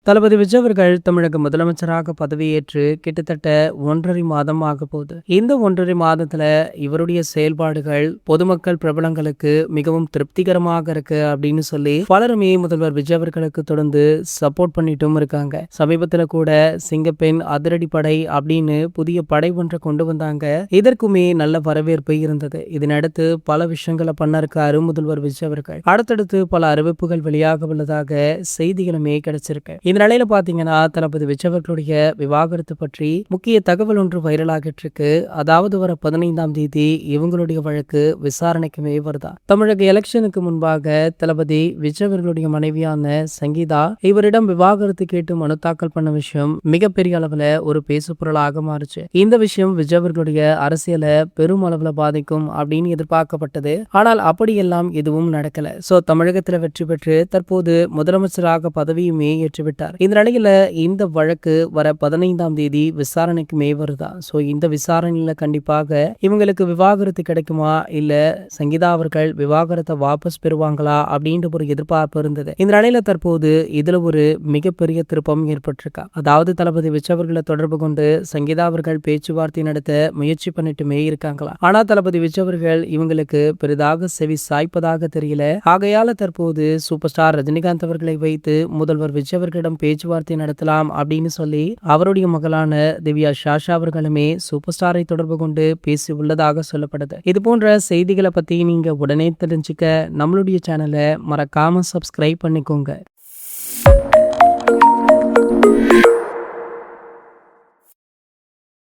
தளபதி விஜய் அவர்கள் தமிழக முதலமைச்சராக பதவியேற்று கிட்டத்தட்ட 1.5 மாதம் ஆக போகுது. இந்த 1.5 மாதத்துல இவருடைய செயல்பாடுகள் பொதுமக்கள் பிரபலங்களுக்கு மிகவும் திருப்திகரமாக இருக்கு அப்படின்னு சொல்லி பலருமே முதல்வர் விஜய் அவர்களுக்கு தொடர்ந்து சப்போர்ட் பண்ணிட்டும் இருக்காங்க. சமீபத்துல கூட சிங்கப்பெண் அதிரடிப்படை அப்படின்னு புதிய படை ஒன்றை கொண்டு வந்தாங்க. இதற்குமே நல்ல வரவேற்பு இருந்தது. இதனடுத்து பல விஷயங்களை பண்ண இருக்காரு முதல்வர் விஜய் அவர்கள். அடுத்தடுத்து பல அறிவிப்புகள் வெளியாக உள்ளதாக செய்திகளுமே கிடைச்சிருக்கு. இந்த நிலையில பாத்தீங்கன்னா தளபதி விஜய் அவர்களுடைய விவாகரத்து பற்றி முக்கிய தகவல் ஒன்று வைரலாகிட்டு இருக்கு. அதாவது வர 15ஆம் தேதி இவங்களுடைய வழக்கு விசாரணைக்குமே வருதா. தமிழக எலெக்ஷனுக்கு முன்பாக தளபதி விஜய் அவர்களுடைய மனைவியான சங்கீதா இவரிடம் விவாகரத்து கேட்டு மனு தாக்கல் பண்ண விஷயம் மிகப்பெரிய அளவுல ஒரு பேசு பொருளாக மாறுச்சு. இந்த விஷயம் விஜய் அவர்களுடைய அரசியலை பெரும் அளவுல பாதிக்கும் அப்படின்னு எதிர்பார்க்கப்பட்டது. ஆனால் அப்படியெல்லாம் எதுவும் நடக்கல. சோ தமிழகத்துல வெற்றி பெற்று தற்போது முதலமைச்சராக பதவியுமே ஏற்றுவிட்டார். இந்த நிலையில இந்த வழக்கு வர 15ஆம் தேதி விசாரணைக்குமே வருதா. சோ இந்த விசாரணையில கண்டிப்பாக இவங்களுக்கு விவாகரத்து கிடைக்குமா இல்ல சங்கீதா அவர்கள் விவாகரத்தை வாபஸ் பெறுவாங்களா அப்படின்ற ஒரு எதிர்பார்ப்பு இருந்தது. இந்த நிலையில தற்போது இதுல ஒரு மிகப்பெரிய திருப்பம் ஏற்பட்டிருக்கா. அதாவது தளபதி விஜய் அவர்களை தொடர்பு கொண்டு சங்கீதா அவர்கள் பேச்சுவார்த்தை நடத்த முயற்சி பண்ணிட்டுமே இருக்காங்களா. ஆனா தளபதி விஜய் அவர்கள் இவங்களுக்கு பெரிதாக செவி சாய்ப்பதாக தெரியல. ஆகையால தற்போது சூப்பர் ஸ்டார் ரஜினிகாந்த் அவர்களை வைத்து முதல்வர் விஜய் அவர்களிடம் பேச்சுவார்த்தை நடத்தலாம் அப்படின்னு சொல்லி அவருடைய மகளான திவ்யா சாஷா அவர்களுமே சூப்பர் ஸ்டாரை தொடர்பு கொண்டு பேசி உள்ளதாக சொல்லப்படுது. இது போன்ற செய்திகளை பத்தி நீங்க உடனே தெரிஞ்சுக்க நம்மளுடைய சேனலை மறக்காம சப்ஸ்கிரைப் பண்ணிக்கோங்க.